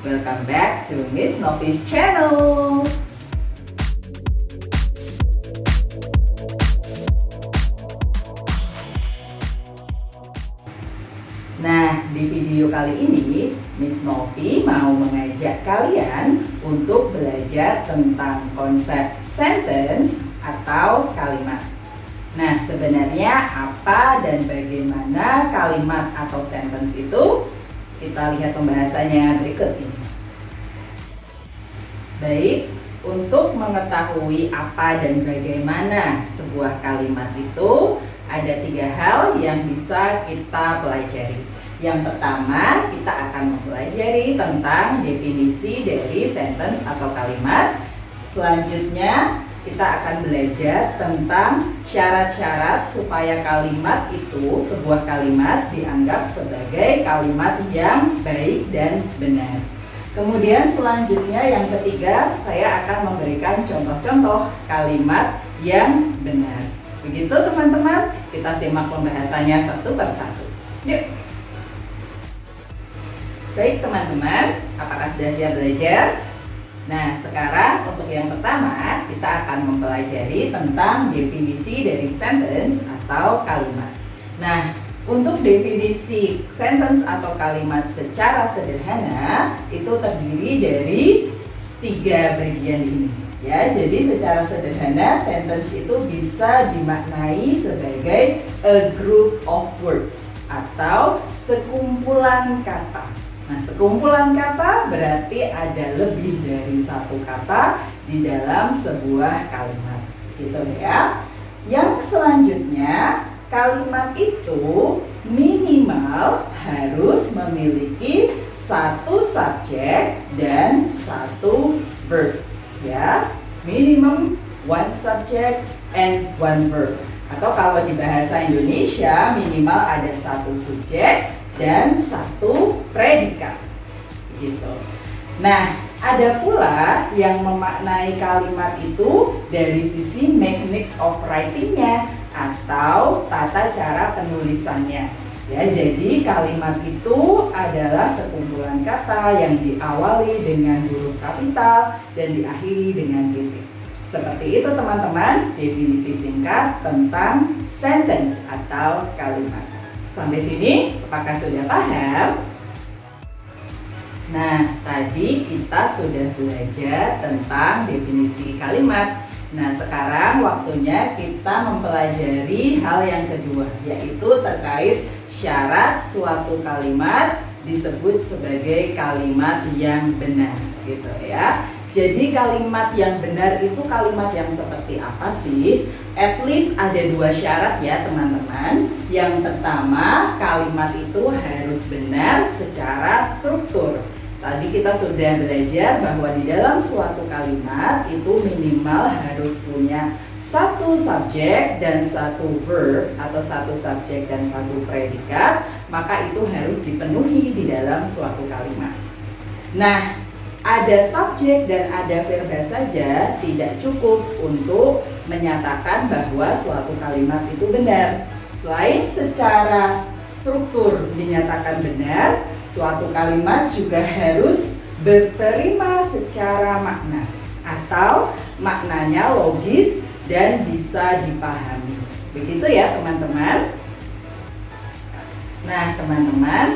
Welcome back to Miss Novi's channel. Nah, di video kali ini Miss Novi mau mengajak kalian untuk belajar tentang konsep sentence atau kalimat. Nah, sebenarnya apa dan bagaimana kalimat atau sentence itu? Kita lihat pembahasannya berikut ini. Baik, untuk mengetahui apa dan bagaimana sebuah kalimat itu, ada 3 hal yang bisa kita pelajari. Yang pertama, kita akan mempelajari tentang definisi dari sentence atau kalimat. Selanjutnya, kita akan belajar tentang syarat-syarat supaya kalimat itu, sebuah kalimat, dianggap sebagai kalimat yang baik dan benar. Kemudian selanjutnya yang ketiga, saya akan memberikan contoh-contoh kalimat yang benar. Begitu teman-teman, kita simak pembahasannya satu persatu. Yuk. Baik teman-teman, apakah sudah siap belajar? Nah, sekarang untuk yang pertama, kita akan mempelajari tentang definisi dari sentence atau kalimat. Nah, untuk definisi sentence atau kalimat secara sederhana, itu terdiri dari 3 bagian ini. Ya, jadi secara sederhana, sentence itu bisa dimaknai sebagai a group of words atau sekumpulan kata. Nah, sekumpulan kata berarti ada lebih dari 1 kata di dalam sebuah kalimat, gitu ya. Yang selanjutnya, kalimat itu minimal harus memiliki 1 subjek dan 1 verb, ya. Minimum 1 subject and 1 verb. Atau kalau di bahasa Indonesia minimal ada 1 subjek dan 1 predikat, gitu. Nah, ada pula yang memaknai kalimat itu dari sisi mechanics of writing-nya atau tata cara penulisannya. Ya, jadi kalimat itu adalah sekumpulan kata yang diawali dengan huruf kapital dan diakhiri dengan titik. Seperti itu teman-teman, definisi singkat tentang sentence atau kalimat. Sampai sini, apakah sudah paham? Nah, tadi kita sudah belajar tentang definisi kalimat. Nah, sekarang waktunya kita mempelajari hal yang kedua, yaitu terkait syarat suatu kalimat disebut sebagai kalimat yang benar, gitu ya. Jadi kalimat yang benar itu kalimat yang seperti apa sih? At least ada 2 syarat ya teman-teman. Yang pertama, kalimat itu harus benar secara struktur. Tadi kita sudah belajar bahwa di dalam suatu kalimat itu minimal harus punya 1 subjek dan 1 verb atau 1 subjek dan 1 predikat, maka itu harus dipenuhi di dalam suatu kalimat. Nah, ada subjek dan ada verba saja tidak cukup untuk menyatakan bahwa suatu kalimat itu benar. Selain secara struktur dinyatakan benar, suatu kalimat juga harus berterima secara makna atau maknanya logis dan bisa dipahami. Begitu ya teman-teman. Nah teman-teman,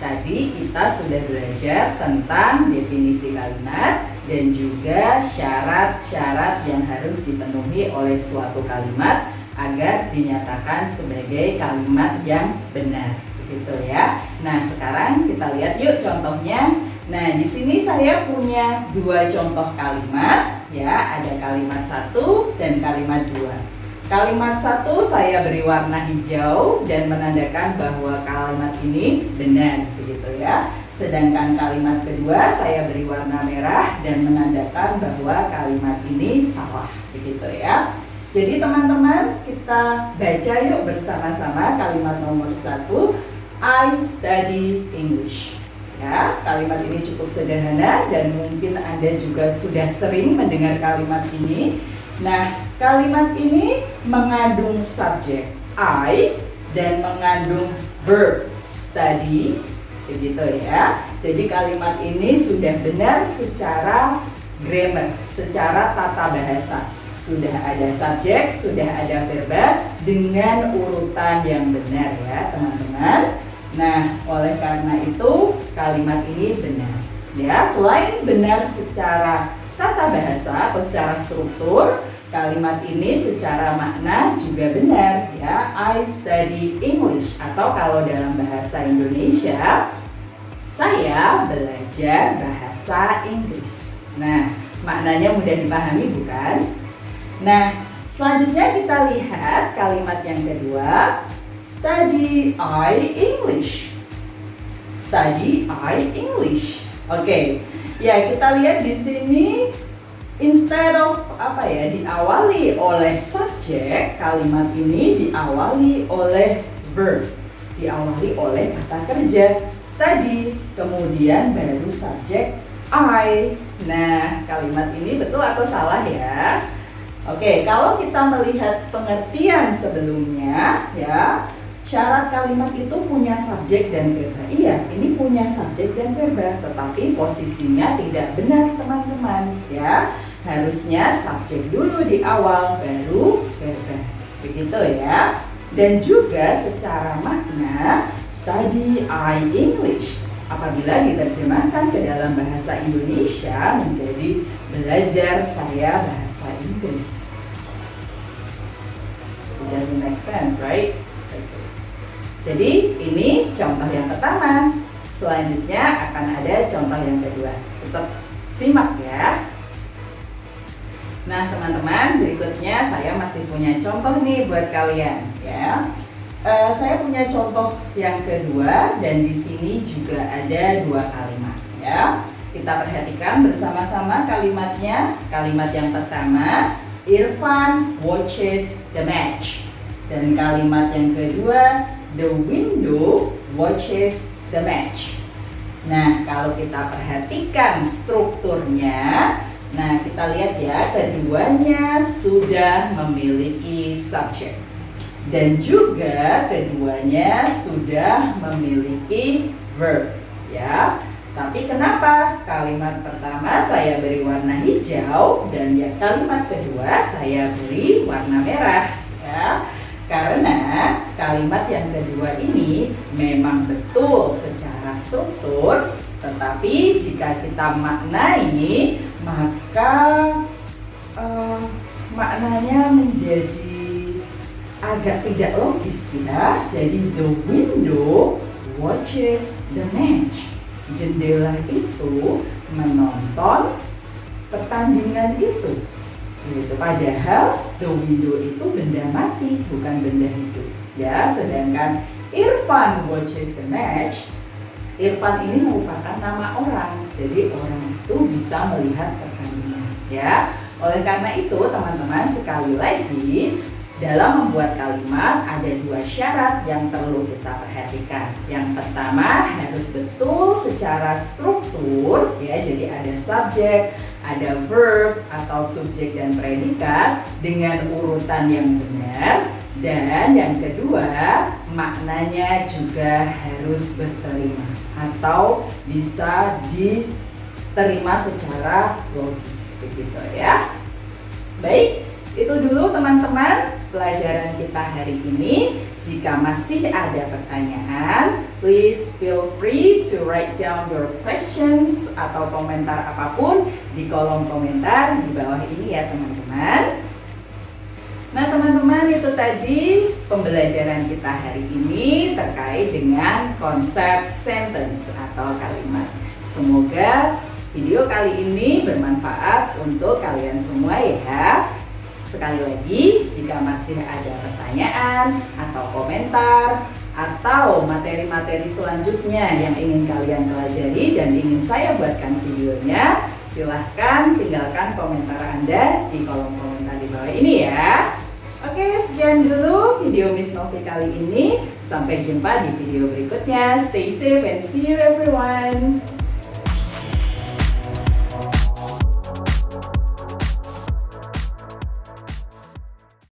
tadi kita sudah belajar tentang definisi kalimat dan juga syarat-syarat yang harus dipenuhi oleh suatu kalimat agar dinyatakan sebagai kalimat yang benar, begitu ya. Nah, sekarang kita lihat yuk contohnya. Nah, di sini saya punya 2 contoh kalimat, ya, ada kalimat 1 dan kalimat 2. Kalimat 1 saya beri warna hijau dan menandakan bahwa kalimat ini benar, begitu ya. Sedangkan kalimat kedua saya beri warna merah dan menandakan bahwa kalimat ini salah, begitu ya. Jadi teman-teman, kita baca yuk bersama-sama kalimat nomor 1, I study English. Ya, kalimat ini cukup sederhana dan mungkin Anda juga sudah sering mendengar kalimat ini. Nah, kalimat ini mengandung subjek I dan mengandung verb study, begitu ya. Jadi kalimat ini sudah benar secara grammar, secara tata bahasa. Sudah ada subjek, sudah ada verba dengan urutan yang benar ya teman-teman. Nah, oleh karena itu kalimat ini benar. Ya, selain benar secara tata bahasa atau secara struktur, kalimat ini secara makna juga benar ya. I study English, atau kalau dalam bahasa Indonesia, saya belajar bahasa Inggris. Nah, maknanya mudah dipahami bukan? Nah, selanjutnya kita lihat kalimat yang kedua, study I English. Study I English. Oke, ya kita lihat di sini instead of diawali oleh subjek, kalimat ini diawali oleh verb, diawali oleh kata kerja study, kemudian baru subjek I. Nah, kalimat ini betul atau salah ya? Oke, kalau kita melihat pengertian sebelumnya ya, syarat kalimat itu punya subjek dan verba. Iya, ini punya subjek dan verba, tetapi posisinya tidak benar teman-teman ya. Harusnya subjek dulu di awal, baru verba. Begitu ya. Dan juga secara makna, study I English apabila diterjemahkan ke dalam bahasa Indonesia menjadi belajar saya bahasa Inggris. It doesn't make sense, right? Jadi ini contoh yang pertama. Selanjutnya akan ada contoh yang kedua. Tetap simak ya. Nah teman-teman, berikutnya saya masih punya contoh nih buat kalian ya. Saya punya contoh yang kedua dan di sini juga ada dua kalimat ya. Kita perhatikan bersama-sama kalimatnya. Kalimat yang pertama, Irfan watches the match. Dan kalimat yang kedua, the window watches the match. Nah, kalau kita perhatikan strukturnya, nah kita lihat ya, keduanya sudah memiliki subjek. Dan juga keduanya sudah memiliki verb ya. Tapi kenapa kalimat pertama saya beri warna hijau dan ya kalimat kedua saya beri warna merah ya? Karena kalimat yang kedua ini memang betul secara struktur, tetapi jika kita maknai maka maknanya menjadi agak tidak logis ya. Jadi the window watches the match. Jendela itu menonton pertandingan itu. Gitu. Padahal the window itu benda mati, bukan benda hidup. Ya, sedangkan Irfan watches the match. Irfan ini merupakan nama orang. Jadi orang itu bisa melihat pertandingan. Ya. Oleh karena itu, teman-teman sekali lagi dalam membuat kalimat ada dua syarat yang perlu kita perhatikan. Yang pertama harus betul secara struktur ya, jadi ada subjek, ada verb atau subjek dan predikat dengan urutan yang benar. Dan yang kedua, maknanya juga harus berterima atau bisa diterima secara logis begitu ya. Baik, itu dulu teman-teman pelajaran kita hari ini. Jika masih ada pertanyaan, please feel free to write down your questions atau komentar apapun di kolom komentar di bawah ini ya teman-teman. Nah teman-teman, itu tadi pembelajaran kita hari ini terkait dengan konsep sentence atau kalimat. Semoga video kali ini bermanfaat untuk kalian semua ya. Sekali lagi, jika masih ada pertanyaan atau komentar atau materi-materi selanjutnya yang ingin kalian pelajari dan ingin saya buatkan videonya, silahkan tinggalkan komentar Anda di kolom komentar di bawah ini ya. Oke, sekian dulu video Miss Novi kali ini. Sampai jumpa di video berikutnya. Stay safe and see you everyone.